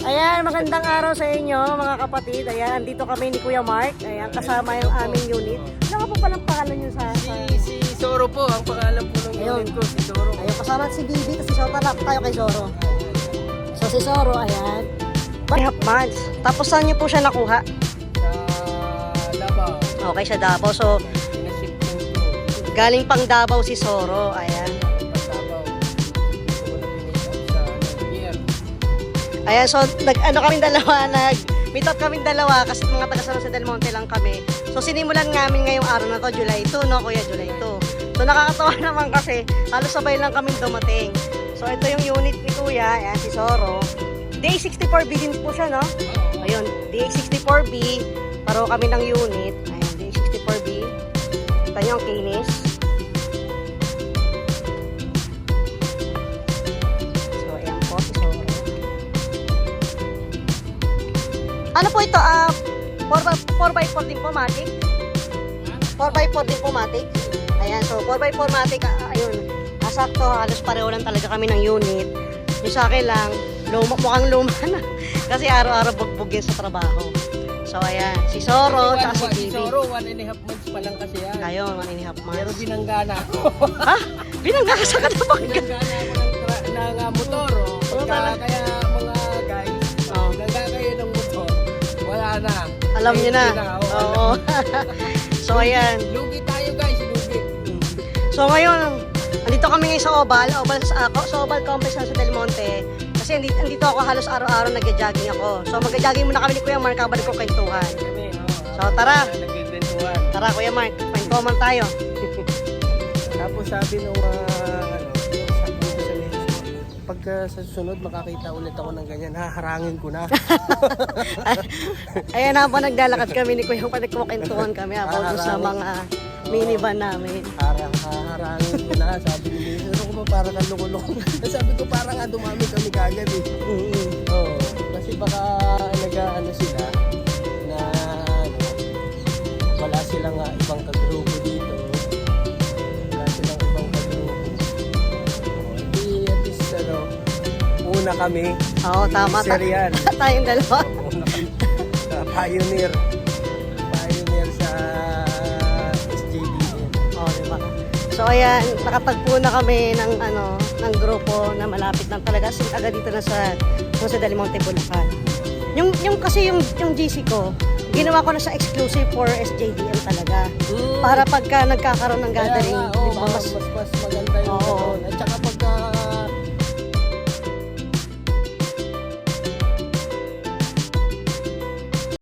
Ayan, magandang araw sa inyo mga kapatid. Ayan, andito kami ni Kuya Mark. Ayan, kasama yung aming unit. Ano nga po palang pangalan nyo sa... Si Zoro po, ang pangalan po ng unit ko, si Zoro. Ayun, kasama si Bibi, si Zoro. Tara tayo kay Zoro. So si Zoro, ayan. 1.5 months. Tapos saan nyo po siya nakuha? Sa Davao. Okay, sa Davao. So, Pinaship ko ito. galing pang Davao si Zoro. Ayan. Sa Davao. Ito ko na piniship sa year. Ayan, so nag-ano kami dalawa, meet up kami dalawa kasi mga taga San Jose del Monte lang kami. So sinimulan namin ngayong araw na to, July 2, no Kuya, July 2. So nakakatawa naman kasi halos sabay lang kami dumating. So ito yung unit ni Kuya, ayan si Zoro. DA64B din po siya, no? Ayun, DA64B, paro kami ng unit. Ayan, DA64B. Kita nyo ang kinis. So ayan po si Zoro. Ano po ito? 4x4 din po, Matic? 4x4 din po, Matic? Ayan, so 4x4 Matic, ayun. Sakto, halos pareho lang talaga kami ng unit. Yung sa akin lang, mukhang luma na. Kasi araw-araw bugbog yun sa trabaho. So ayan, si Zoro, tsaka si Si Bibi. Zoro, 1.5 months pa lang kasi yan. Ayun, 1.5 months. Pero binanggana ako. Ha? Binangga ka sa Katabanga? Binanggana ako ng motor. Kaya mga guys, binangga kayo ng motor. Wala na. Alam niyo na. Oo. So ayan. Lugi tayo guys, lugi. So ngayon, andito kami ngayon sa sa Oval Complex sa Del Monte. Kasi andito ako halos araw-araw nag-jogging ako. So mag-jogging muna kami ni Kuya Mark habang nagkukwentuhan. Kami, So tara, nagkikwentuhan. tara Kuya Mark, kwentuhan tayo. Tapos sabi nung sabi ko sa misis ko, pagka sa susunod makakita ulit ako ng ganyan, haharangin ko na. Ayan habang naglalakad kami ni Kuya Mark, nagkukwentuhan kami about sa mga minivan namin. Haharangin ko na, sabi ni misis. Ano ko ba parang kaloko-loko? Sabi ko parang nga dumami kami kagad eh. Oo, kasi baka nag-ano sila na wala silang ibang kagrupo dito. Wala silang ibang kagrupo. Hindi at least una kami. Oo, tama. Serial. Tayong dalawa. Una kami. Pioneer sa SJDN. Oh, diba? So ayan, nakatagpo na kami ng ng grupo na malapit lang talaga agad dito na sa Jose del Monte, Bulacan. Yung kasi yung GC ko, ginawa ko na sa exclusive for SJDM talaga. Para pagka nagkakaroon ng gathering, Kaya nga, di ba? mas maganda yung Oo. At saka pag